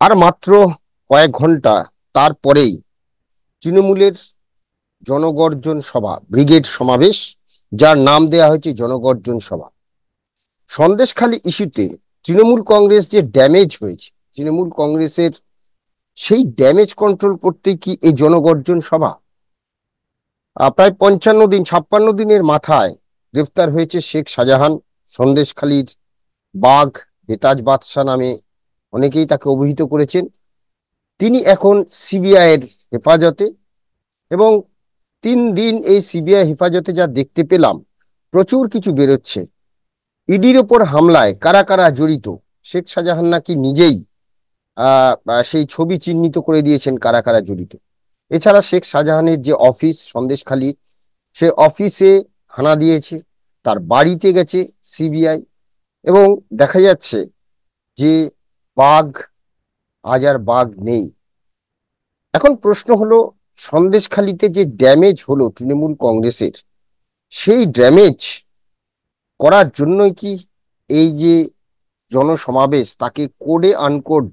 আর মাত্র কয়েক ঘন্টা তারপরেই তৃণমূলের জনগর্জন সভা, ব্রিগেড সমাবেশ, যার নাম দেয়া হয়েছে জনগর্জন সভা। সন্দেশখালী ইস্যুতে তৃণমূল কংগ্রেস যে ড্যামেজ হয়েছে, তৃণমূল কংগ্রেসের সেই ড্যামেজ কন্ট্রোল করতে কি এই জনগর্জন সভা? প্রায় 56 দিনের মাথায় গ্রেফতার হয়েছে শেখ শাহজাহান। সন্দেশখালীর বাঘ, বেতাজ বাদশা নামে অনেকেই তাকে অভিহিত করেছেন। তিনি এখন সিবিআই এর হেফাজতে, এবং 3 দিন এই সিবিআই হেফাজতে যা দেখতে পেলাম, প্রচুর কিছু বেরোচ্ছে। ইডির ওপর হামলায় কারা কারা জড়িত, শেখ শাহজাহান নাকি নিজেই সেই ছবি চিহ্নিত করে দিয়েছেন কারা কারা জড়িত। এছাড়া শেখ শাহজাহানের যে অফিস সন্দেশখালীর, সে অফিসে হানা দিয়েছে, তার বাড়িতে গেছে সিবিআই, এবং দেখা যাচ্ছে যে বাঘ, আজ আর বাঘ নেই। এখন প্রশ্ন হলো, সন্দেশখালীতে যে ড্যামেজ হলো তৃণমূল কংগ্রেসের, সেই ড্যামেজ করার জন্যই কি এই যে জনসমাবেশ, তাকে কোডে আনকোড,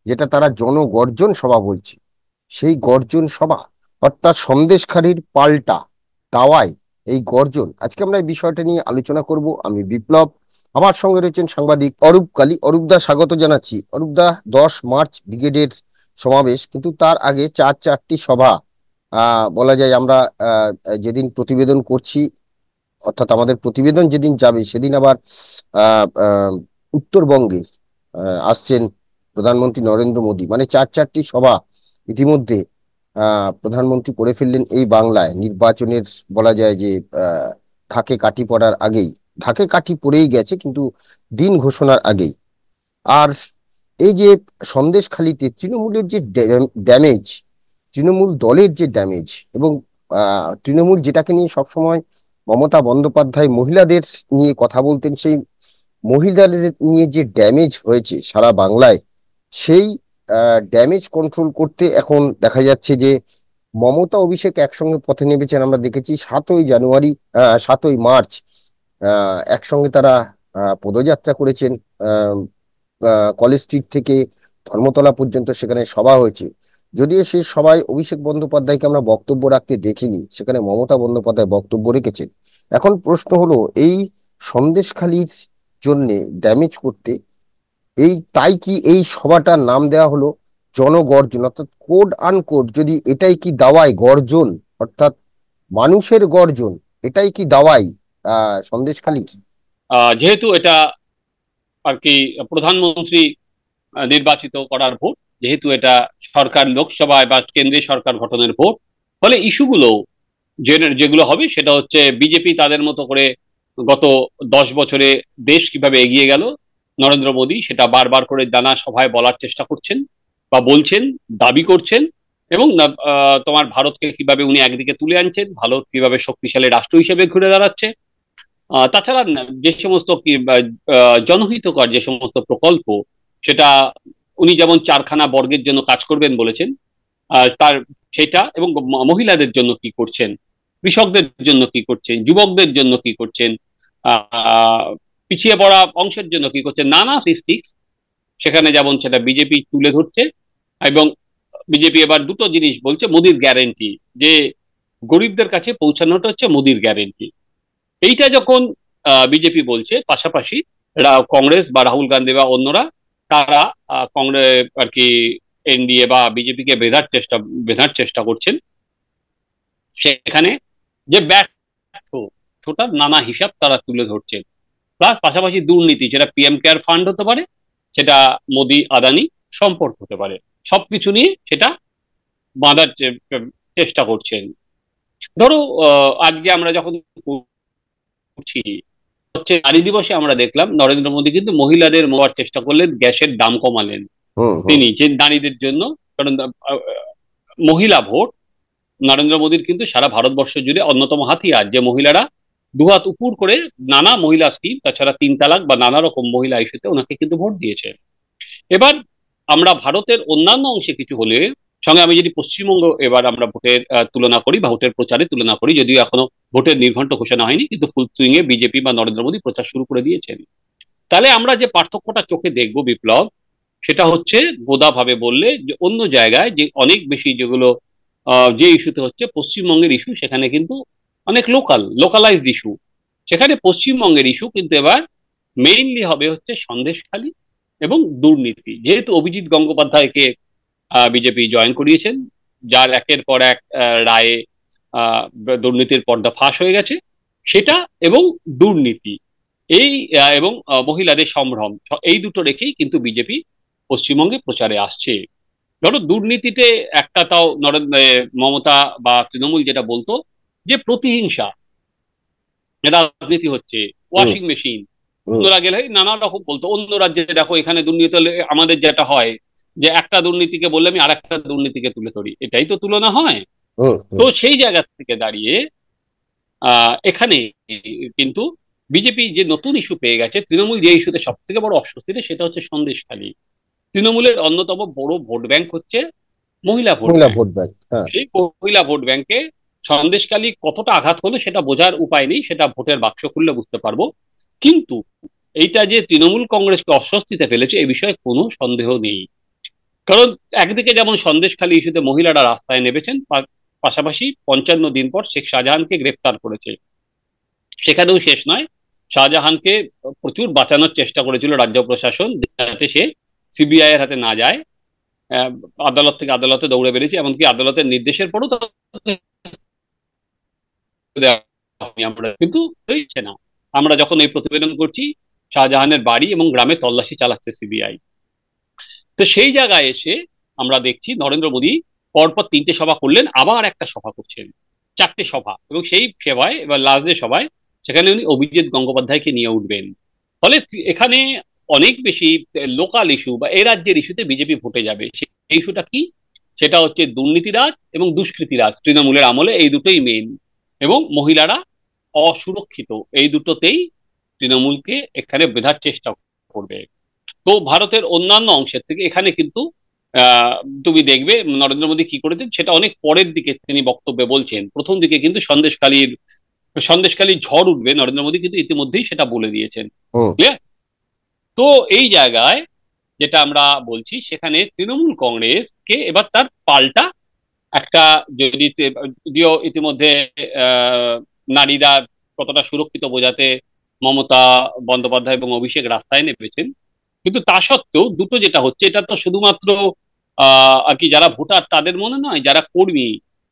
যেটা তারা জনগর্জন সভা বলছে, সেই গর্জন সভা, অর্থাৎ সন্দেশখালীর পাল্টা দাওয়ায় এই গর্জন। আজকে আমরা এই বিষয়টা নিয়ে আলোচনা করব। আমি বিপ্লব, আমার সঙ্গে রয়েছেন সাংবাদিক অরূপ কালী। অরূপদা, স্বাগত জানাচ্ছি। অরূপদা, 10 মার্চ ব্রিগেডের সমাবেশ, কিন্তু তার আগে চারটি সভা। বলা যায় আমরা যেদিন প্রতিবেদন করছি, অর্থাৎ আমাদের প্রতিবেদন যেদিন যাবে, সেদিন আবার আহ আহ, উত্তরবঙ্গে আসছেন প্রধানমন্ত্রী নরেন্দ্র মোদী। মানে চারটি সভা ইতিমধ্যে প্রধানমন্ত্রী করে ফেললেন এই বাংলায়, নির্বাচনের বলা যায় যে আহ ঢাকে কাঠি পড়ার আগেই। ঢাকে কাঠি পড়েই গেছে, কিন্তু দিন ঘোষণার আগেই। আর এই যে সন্দেশখালীতে তৃণমূলের যে ড্যামেজ, তৃণমূল দলের যে ড্যামেজ, এবং তৃণমূল যেটাকে নিয়ে সবসময় মমতা বন্দ্যোপাধ্যায় মহিলাদের নিয়ে কথা বলতেন, সেই মহিলাদের নিয়ে যে ড্যামেজ হয়েছে সারা বাংলায়, সেই ড্যামেজ কন্ট্রোল করতে এখন দেখা যাচ্ছে যে মমতা অভিষেক একসঙ্গে পথে নেমেছেন। আমরা দেখেছি 7ই জানুয়ারি, 7ই মার্চ একসঙ্গে তারা পদযাত্রা করেছেন। আহ কলেজ স্ট্রিট থেকে ধর্মতলা পর্যন্ত সেখানে সভা হয়েছে। যদিও সেই সভায় অভিষেক বন্দ্যোপাধ্যায়কে আমরা বক্তব্য রাখতে দেখিনি, সেখানে মমতা বন্দ্যোপাধ্যায় বক্তব্য রেখেছেন। এখন প্রশ্ন হলো, এই সন্দেশখালীর জন্য ড্যামেজ করতে তাই কি এই সভাটার নাম দেওয়া হলো জনগর্জন, অর্থাৎ কোড আনকোড, যদি এটাই কি দাওয়াই গর্জন, অর্থাৎ মানুষের গর্জন, এটাই কি দাওয়াই সন্দেশখালীর? যেহেতু এটা আর কি প্রধানমন্ত্রী নির্বাচিত করার ভোট, যেহেতু এটা সরকার লোকসভায় বা কেন্দ্রীয় সরকার গঠনের ভোট, ফলে ইস্যুগুলো যেগুলো হবে সেটা হচ্ছে বিজেপি তাদের মতো করে গত 10 বছরে দেশ কিভাবে এগিয়ে গেল, নরেন্দ্র মোদী সেটা বারবার করে নানা সভায় বলার চেষ্টা করছেন বা বলছেন, দাবি করছেন। এবং তোমার ভারতকে কিভাবে উনি একদিকে তুলে আনছেন, ভারত কিভাবে শক্তিশালী রাষ্ট্র হিসেবে ঘুরে দাঁড়াচ্ছে। তাছাড়া যে সমস্ত জনহিতকর যে সমস্ত প্রকল্প, সেটা উনি যেমন 4খানা বর্গের জন্য কাজ করবেন বলেছেন, তার সেটা, এবং মহিলাদের জন্য কি করছেন, কৃষকদের জন্য কি করছেন, যুবকদের জন্য কি করছেন, আহ পিছিয়ে পড়া অংশের জন্য কি করছেন, নানা স্ট্যাটিস্টিক্স সেখানে যেমন সেটা বিজেপি তুলে ধরছে। এবং বিজেপি এবার দুটো জিনিস বলছে, মোদির গ্যারেন্টি, যে গরিবদের কাছে পৌঁছানোটা হচ্ছে মোদির গ্যারেন্টি। এইটা যখন বিজেপি বলছে, পাশাপাশি কংগ্রেস বা রাহুল গান্ধী বা অন্যরা, তারা কংগ্রেস আর কি এনডিএ বা বিজেপিকে বেঁধার চেষ্টা করছেন। সেখানে যে ব্যর্থ, ছোটার নানা হিসাব তারা তুলে ধরছেন। প্লাস পাশাপাশি দুর্নীতি, যেটা পিএম কেয়ার ফান্ড হতে পারে, সেটা মোদি আদানি সম্পর্ক হতে পারে, সবকিছু নিয়ে সেটা বাঁধার চেষ্টা করছেন। ধরো আজকে আমরা যখন করছি হচ্ছে নারী দিবসে, আমরা দেখলাম নরেন্দ্র মোদী কিন্তু মহিলাদের মোয়ার চেষ্টা করলেন, গ্যাসের দাম কমালেন হুম, হুম। তিনি, যে নারীদের জন্য। কারণ মহিলা ভোট নরেন্দ্র মোদীর কিন্তু সারা ভারতবর্ষ জুড়ে অন্যতম হাতিয়ার, যে মহিলারা দুহাত উপর করে নানা মহিলা স্কিম, তাছাড়া 3 তালাক বা নানা রকম মহিলা ইস্যুতে ওনাকে কিন্তু ভোট দিয়েছে। এবার আমরা ভারতের অন্যান্য অংশে কিছু হলে, সঙ্গে আমি যদি পশ্চিমবঙ্গ এবার আমরা ভোটের তুলনা করি বা ভোটের প্রচারে তুলনা করি, যদিও এখনো ভোটের নির্ঘণ্ট ঘোষণা হয়নি, কিন্তু ফুল সুইং এ বিজেপি বা নরেন্দ্র মোদী প্রচার শুরু করে দিয়েছেন। তাহলে আমরা যে পার্থক্যটা চোখে দেখবো বিপ্লব, সেটা হচ্ছে গোদাভাবে বললে যে অন্য জায়গায় যে অনেক বেশি যেগুলো যে ইস্যুতে হচ্ছে পশ্চিমবঙ্গের ইস্যু, সেখানে কিন্তু অনেক লোকালাইজড ইস্যু। সেখানে পশ্চিমবঙ্গের ইস্যু কিন্তু এবার মেইনলি হবে হচ্ছে সন্দেশখালী এবং দুর্নীতি। যেহেতু অভিজিৎ গঙ্গোপাধ্যায়কে বিজেপি জয়েন করিয়েছেন, যার একের পর এক রায়ে আহ, দুর্নীতির পর্দা ফাঁস হয়ে গেছে, সেটা এবং দুর্নীতি এই এবং মহিলাদের সম্ভ্রম, এই দুটো রেখেই কিন্তু বিজেপি পশ্চিমবঙ্গে প্রচারে আসছে। ধরো দুর্নীতিতে একটা তাও মমতা বা তৃণমূল যেটা বলতো যে প্রতিহিংসা রাজনীতি হচ্ছে, হুম ওয়াশিং মেশিন, হুম অন্যরা গেলে নানা রকম বলতো। অন্য রাজ্যে দেখো এখানে দুর্নীতি হলে আমাদের যেটা হয় যে একটা দুর্নীতিকে বললে আমি আরেকটা দুর্নীতিকে তুলে ধরি, এটাই তো তুলনা হয়। হুম তো হুম সেই জায়গা থেকে দাঁড়িয়ে এখানে কিন্তু বিজেপি যে নতুন ইস্যু পেয়ে গেছে, তৃণমূল যে ইস্যুতে সব থেকে বড় অস্বস্তিতে, সেটা হচ্ছে সন্দেশখালী। তৃণমূলের অন্যতম বড় ভোট ব্যাংক হচ্ছে মহিলা ভোট মহিলা ব্যাংক। ভোট ব্যাংক, হ্যাঁ। সেই মহিলা ভোট ব্যাংকে সন্দেশখালী কতটা আঘাত হলো সেটা বোঝার উপায় নেই, সেটা ভোটের বাক্স খুললে বুঝতে পারবো। কিন্তু এইটা যে তৃণমূল কংগ্রেসকে অস্বস্তিতে ফেলেছে এ বিষয়ে কোনো সন্দেহ নেই। কারণ একদিকে যেমন সন্দেশখালী ইস্যুতে মহিলারা রাস্তায় নেমেছেন, পাশাপাশি 55 দিন পর শেখ শাহজাহানকে গ্রেপ্তার করেছে। সেখানেও শেষ নয়, শাহজাহানকে প্রচুর বাঁচানোর চেষ্টা করেছিল রাজ্য প্রশাসন, যাতে সে সিবিআই এর হাতে না যায়। আহ, আদালত থেকে আদালতে দৌড়ে বেরিয়েছে, এমনকি আদালতের নির্দেশের পরও আমরা কিন্তু হয়েছে না। আমরা যখন এই প্রতিবেদন করছি, শাহজাহানের বাড়ি এবং গ্রামে তল্লাশি চালাচ্ছে সিবিআই। তো সেই জায়গায় এসে আমরা দেখছি নরেন্দ্র মোদী পরপর 3টে সভা করলেন, আবার একটা সভা করছেন, 4টে সভা, এবং সেই সভায় এবার লাস্ট ডে সভায় সেখানে উনি অভিজিৎ গঙ্গোপাধ্যায়কে নিয়ে উঠবেন। ফলে এখানে অনেক বেশি লোকাল ইস্যু বা এ রাজ্যের ইস্যুতে বিজেপি ভোটে যাবে। সেই ইস্যুটা কি? সেটা হচ্ছে দুর্নীতিরাজ এবং দুষ্কৃতিরাজ, তৃণমূলের আমলে এই দুটোই মেন। এবং মহিলারা অসুরক্ষিত, এই দুটোতেই তৃণমূলকে এখানে বেঁধার চেষ্টা করবে। তো ভারতের অন্যান্য অংশের থেকে এখানে কিন্তু আহ তুমি দেখবে নরেন্দ্র মোদী কি করেছেন সেটা অনেক পরের দিকে তিনি বক্তব্যে বলছেন। প্রথম দিকে কিন্তু সন্দেশখালীর ঝড় উঠবে, নরেন্দ্র মোদী কিন্তু ইতিমধ্যেই সেটা বলে দিয়েছেন। হুম ক্লিয়ার? তো এই জায়গায় যেটা আমরা বলছি, সেখানে তৃণমূল কংগ্রেসকে এবার তার পাল্টা একটা, যদি যদিও ইতিমধ্যে নারীরা কতটা সুরক্ষিত বোঝাতে মমতা বন্দ্যোপাধ্যায় এবং অভিষেক রাস্তায় নেমেছেন, কিন্তু তা সত্ত্বেও দুটো যেটা হচ্ছে, এটা তো শুধুমাত্র আর কি যারা ভোটার তাদের মনে নয়, যারা কর্মী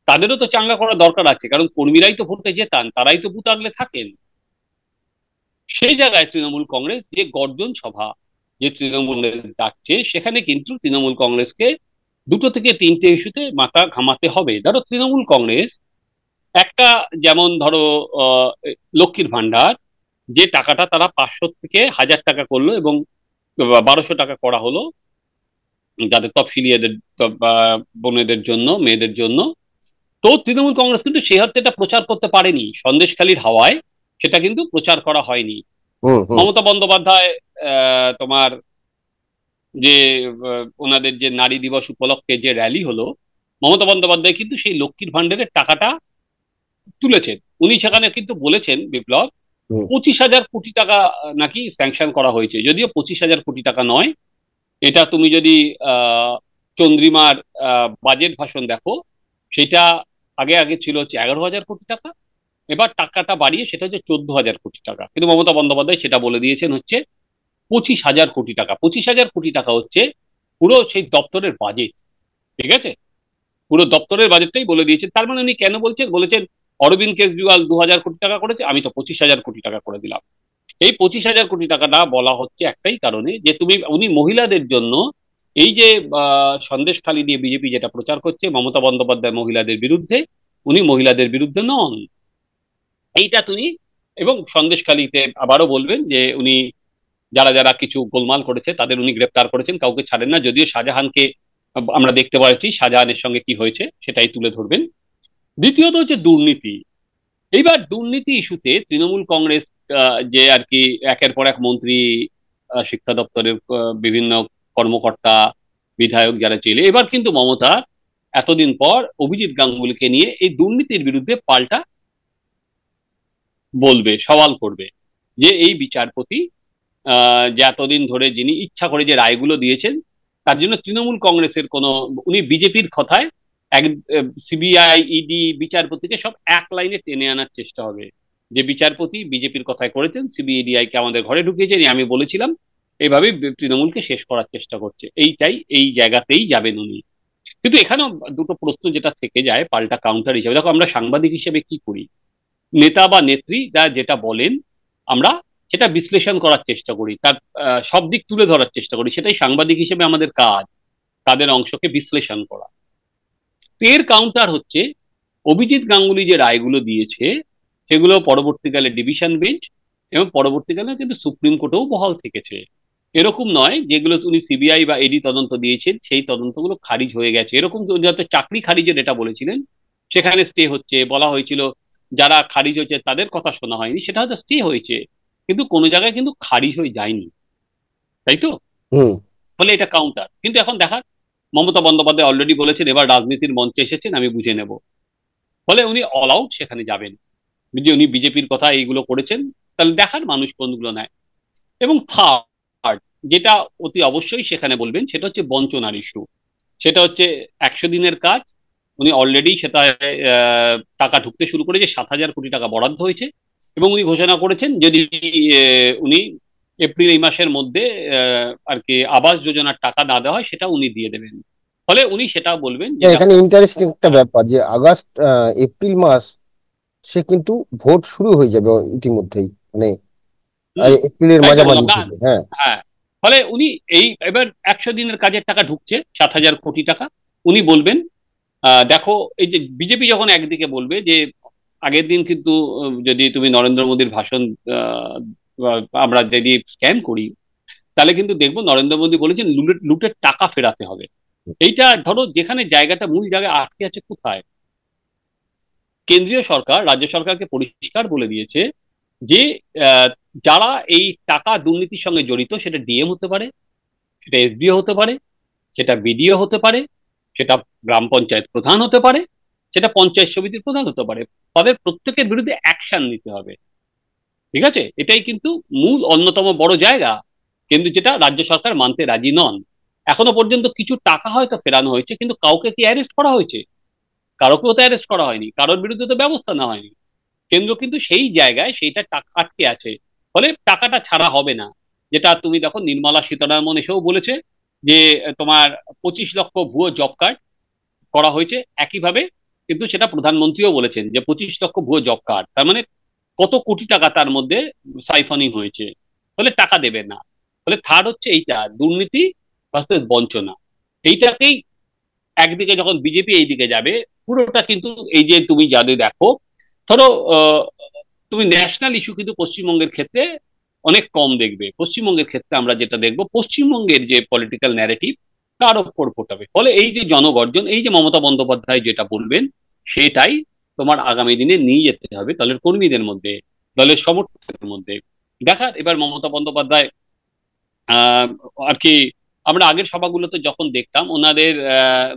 তাদেরও তো চাঙ্গা করা দরকার আছে, কারণ কর্মীরাই তো ভোটে জেতান, তারাই তো বুথ আগলে থাকেন। সেই জায়গায় তৃণমূল কংগ্রেস যে গর্জন সভা যে তৃণমূল কংগ্রেস ডাকছে, সেখানে কিন্তু তৃণমূল কংগ্রেসকে 2 থেকে 3টে ইস্যুতে মাথা ঘামাতে হবে। ধরো তৃণমূল কংগ্রেস একটা, যেমন ধরো লক্ষ্মীর ভান্ডার, যে টাকাটা তারা 500 থেকে 1000 টাকা করলো এবং 1200 টাকা করা হলো যাদের তফসিলিয়াদের বোনেদের জন্য, মেয়েদের জন্য। তো তৃণমূল কংগ্রেস কিন্তু সেই অর্থে এটা প্রচার করতে পারেনি, সন্দেশখালীর হাওয়ায় সেটা কিন্তু প্রচার করা হয়নি। হুম হুম মমতা বন্দ্যোপাধ্যায় তোমার যে ওনাদের যে নারী দিবস উপলক্ষে যে র্যালি হলো, মমতা বন্দ্যোপাধ্যায় কিন্তু সেই লক্ষ্মীর ভান্ডারের টাকাটা তুলেছেন। উনি সেখানে কিন্তু বলেছেন, বিপ্লব, হুম 25,000 কোটি টাকা নাকি স্যাংশন করা হয়েছে, যদিও 25,000 কোটি টাকা নয়। এটা তুমি যদি চন্দ্রিমার বাজেট ভাষণ দেখো, সেটা আগে আগে ছিল হচ্ছে 11,000 কোটি টাকা, এবার টাকাটা বাড়িয়ে সেটা হচ্ছে 14,000 কোটি টাকা। কিন্তু মমতা বন্দ্যোপাধ্যায় সেটা বলে দিয়েছেন হচ্ছে 25,000 কোটি টাকা। 25,000 কোটি টাকা হচ্ছে পুরো সেই দপ্তরের বাজেট। ঠিক আছে? পুরো দপ্তরের বাজেটটাই বলে দিয়েছেন। তার মানে উনি কেন বলছেন? বলেছেন অরবিন্দ কেজরিওয়াল 2,000 কোটি টাকা করেছে, আমি তো 25,000 কোটি টাকা করে দিলাম। এই 25,000 কোটি টাকাটা বলা হচ্ছে একটাই কারণে, যে উনি মহিলাদের জন্য এই যে সন্দেশখালী নিয়ে বিজেপি যেটা প্রচার করছে, মমতা বন্দ্যোপাধ্যায় মহিলাদের বিরুদ্ধে, উনি মহিলাদের বিরুদ্ধে নন। এইটা তুমি, এবং সন্দেশখালীতে আবারও বলবেন যে উনি যারা যারা কিছু গোলমাল করেছে তাদের উনি গ্রেপ্তার করেছেন, কাউকে ছাড়েন না। যদিও শাহজাহানকে আমরা দেখতে পাচ্ছি শাহজাহানের সঙ্গে কি হয়েছে সেটাই তুলে ধরবেন। দ্বিতীয়ত হচ্ছে দুর্নীতি। এইবার দুর্নীতি ইস্যুতে তৃণমূল কংগ্রেস যে আর কি একের পর এক মন্ত্রী, শিক্ষা দপ্তরের বিভিন্ন কর্মকর্তা, বিধায়ক যারা ছিল, এবার কিন্তু মমতা এতদিন পর অভিজিৎ গাঙ্গুলিকে নিয়ে এই দুর্নীতির বিরুদ্ধে পাল্টা বলবে, সওয়াল করবে, যে এই বিচারপতি যে এতদিন ধরে যিনি ইচ্ছা করে যে রায়গুলো দিয়েছেন, তার জন্য তৃণমূল কংগ্রেসের কোনো, উনি বিজেপির কথায় এক সিবিআই, ইডি, বিচারপতিকে সব এক লাইনে টেনে আনার চেষ্টা হবে, যে বিচারপতি বিজেপির কথায় করেছেন, সিবিআই কে আমাদের ঘরে ঢুকিয়েছেন, আমি বলেছিলাম, এইভাবে তৃণমূলকে শেষ করার চেষ্টা করছে। এইটাই, এই জায়গাতেই যাবেন উনি। কিন্তু এখানেও দুটো প্রশ্ন যেটা থেকে যায় পাল্টা কাউন্টার হিসেবে, দেখো আমরা সাংবাদিক হিসেবে কি করি, নেতা বা নেত্রী যা যেটা বলেন আমরা সেটা বিশ্লেষণ করার চেষ্টা করি, তার সব দিক তুলে ধরার চেষ্টা করি, সেটাই সাংবাদিক হিসেবে আমাদের কাজ, তাদের অংশকে বিশ্লেষণ করা। তো এর কাউন্টার হচ্ছে অভিজিৎ গাঙ্গুলি যে রায়গুলো দিয়েছে সেগুলো পরবর্তীকালে ডিভিশন বেঞ্চ এবং পরবর্তীকালে কিন্তু সুপ্রিম কোর্টেও বহাল থেকেছে। এরকম নয় যেগুলো উনি সিবিআই বা ইডি তদন্ত দিয়েছেন সেই তদন্তগুলো খারিজ হয়ে গেছে, এরকম যাতে চাকরি খারিজের এটা বলেছিলেন সেখানে স্টে হচ্ছে, বলা হয়েছিল যারা খারিজ হয়েছে তাদের কথা শোনা হয়নি, সেটা হয়তো স্টে হয়েছে, কিন্তু কোনো জায়গায় কিন্তু খারিজ হয়ে যায়নি, তাই তো? হুম। ফলে এটা কাউন্টার। কিন্তু এখন দেখার, মমতা বন্দ্যোপাধ্যায় অলরেডি বলেছেন এবার রাজনীতির মঞ্চে এসেছেন, আমি বুঝে নেব। ফলে উনি অল আউট সেখানে যাবেন, যদি উনি বিজেপির কথা এইগুলো করেছেন, তাহলে দেখার মানুষ কোনগুলো নেয়। এবং থার্ড যেটা অতি অবশ্যই সেখানে বলবেন সেটা হচ্ছে বঞ্চনার ইস্যু। সেটা হচ্ছে 100 দিনের কাজ, উনি অলরেডি সেটা টাকা ঢুকতে শুরু করেছে, 7,000 কোটি টাকা বরাদ্দ হয়েছে, এবং উনি ঘোষণা করেছেন যদি উনি এপ্রিল এই মাসের মধ্যে আর কি আবাস যোজনার টাকা না দেওয়া হয় সেটা উনি দিয়ে দেবেন। ফলে উনি সেটা বলবেন যে এখানে দেখো, ইন্টারেস্টিং একটা ব্যাপার যে আগস্ট এপ্রিল মাস সে কিন্তু ভোট শুরু হয়ে যাবে ইতিমধ্যেই, মানে হুম, এপ্রিলের তাই তো মাঝামাঝি বললাম না। থেকে। হ্যাঁ। হ্যাঁ, ফলে উনি এই এবার 100 দিনের কাজের টাকা ঢুকছে, 7,000 কোটি টাকা, উনি বলবেন দেখো, এই যে বিজেপি যখন একদিকে বলবে যে আগের দিন কিন্তু যদি তুমি নরেন্দ্র মোদীর ভাষণ আহ, আমরা যদি স্ক্যান করি তাহলে কিন্তু দেখবো নরেন্দ্র মোদী বলেছেন লুটের টাকা ফেরাতে হবে। এইটা ধরো যেখানে জায়গাটা মূল জায়গায় আটকে আছে কোথায়, কেন্দ্রীয় সরকার রাজ্য সরকারকে পরিষ্কার বলে দিয়েছে যে আহ, যারা এই টাকা দুর্নীতির সঙ্গে জড়িত, সেটা ডিএম হতে পারে, সেটা এসডিও হতে পারে, সেটা বিডিও হতে পারে, সেটা গ্রাম পঞ্চায়েত প্রধান হতে পারে, সেটা পঞ্চায়েত সমিতির প্রধান হতে পারে, তাদের প্রত্যেকের বিরুদ্ধে অ্যাকশন নিতে হবে। ঠিক আছে, এটাই কিন্তু মূল অন্যতম বড় জায়গা, কিন্তু যেটা রাজ্য সরকার মানতে রাজি নন। এখনো পর্যন্ত কিছু টাকা হয়তো ফেরানো হয়েছে, কিন্তু কাউকে কি অ্যারেস্ট করা হয়েছে? কারোকেও তো অ্যারেস্ট করা হয়নি, কারোর বিরুদ্ধে তো ব্যবস্থা নেওয়া হয়নি। কেন্দ্র কিন্তু সেই জায়গায় সেইটা টাকা আটকে আছে, ফলে টাকাটা ছাড়া হবে না। যেটা তুমি দেখো নির্মলা সীতারামন এসেও বলেছে যে তোমার 25 লক্ষ ভুয়ো জব কার্ড করা হয়েছে একইভাবে, কিন্তু সেটা প্রধানমন্ত্রীও বলেছেন যে 25 লক্ষ ভুয়ো জব কার্ড, তার মানে কত কোটি টাকা তার মধ্যে সাইফনিং হয়েছে, ফলে টাকা দেবে না। ফলে থার্ড হচ্ছে এইটা দুর্নীতি ভার্সেস বঞ্চনা। এইটাকেই একদিকে যখন বিজেপি এইদিকে যাবে, পুরোটা কিন্তু এই যে তুমি যাদের দেখো, ধরো তুমি ন্যাশনাল ইস্যু কিন্তু পশ্চিমবঙ্গের ক্ষেত্রে অনেক কম দেখবে। পশ্চিমবঙ্গের ক্ষেত্রে আমরা যেটা দেখবো, পশ্চিমবঙ্গের যে পলিটিক্যাল ন্যারেটিভ তার উপর ফোটাবে। ফলে এই যে জনগর্জন, এই যে মমতা বন্দ্যোপাধ্যায় যেটা বলবেন সেটাই তোমার আগামী দিনে নিয়ে যেতে হবে দলের কর্মীদের মধ্যে, দলের সমর্থকদের মধ্যে। দেখার এবার মমতা বন্দ্যোপাধ্যায় আহ আর কি, আমরা আগের সভাগুলোতে যখন দেখতাম ওনাদের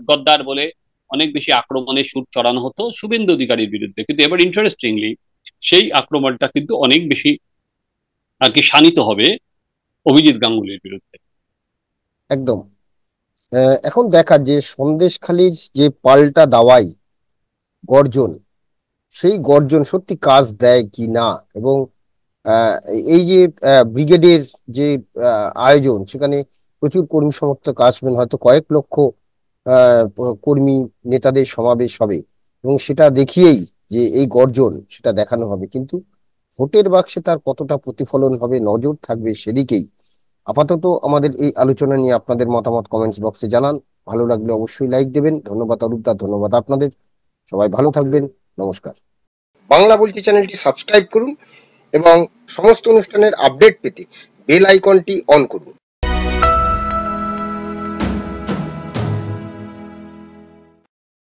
গদ্দার বলে অনেক বেশি আক্রমণের সুর চড়ানো হতো শুভেন্দু অধিকারীর বিরুদ্ধে, কিন্তু এবার ইন্টারেস্টিংলি সেই আক্রমণটা কিন্তু অনেক বেশি আর কি শানিত হবে অভিজিৎ গাঙ্গুলির বিরুদ্ধে। একদম। এখন দেখা যে সন্দেশখালির যে পাল্টা দাওয়াই গর্জন, সেই গর্জন সত্যি কাজ দেয় কি না, এবং আহ, এই যে ব্রিগেডের যে আয়োজন, সেখানে প্রচুর কর্মী সমর্থক আসবেন, হয়তো কয়েক লক্ষ কর্মী নেতাদের সমাবেশ হবে, এবং সেটা দেখিয়েই যে এই গর্জন সেটা দেখানো হবে, কিন্তু ভোটের বাক্সে তার কতটা প্রতিফলন হবে নজর থাকবে সেদিকেই। আপাতত আমাদের এই আলোচনা নিয়ে আপনাদের মতামত কমেন্টস বক্সে জানান। ভালো লাগলে অবশ্যই লাইক দেবেন। ধন্যবাদ অরূপদা, ধন্যবাদ আপনাদের। সবাই ভালো থাকবেন। নমস্কার। বাংলা বলছি চ্যানেলটি সাবস্ক্রাইব করুন এবং সমস্ত অনুষ্ঠানের আপডেট পেতে বেল আইকনটি অন করুন।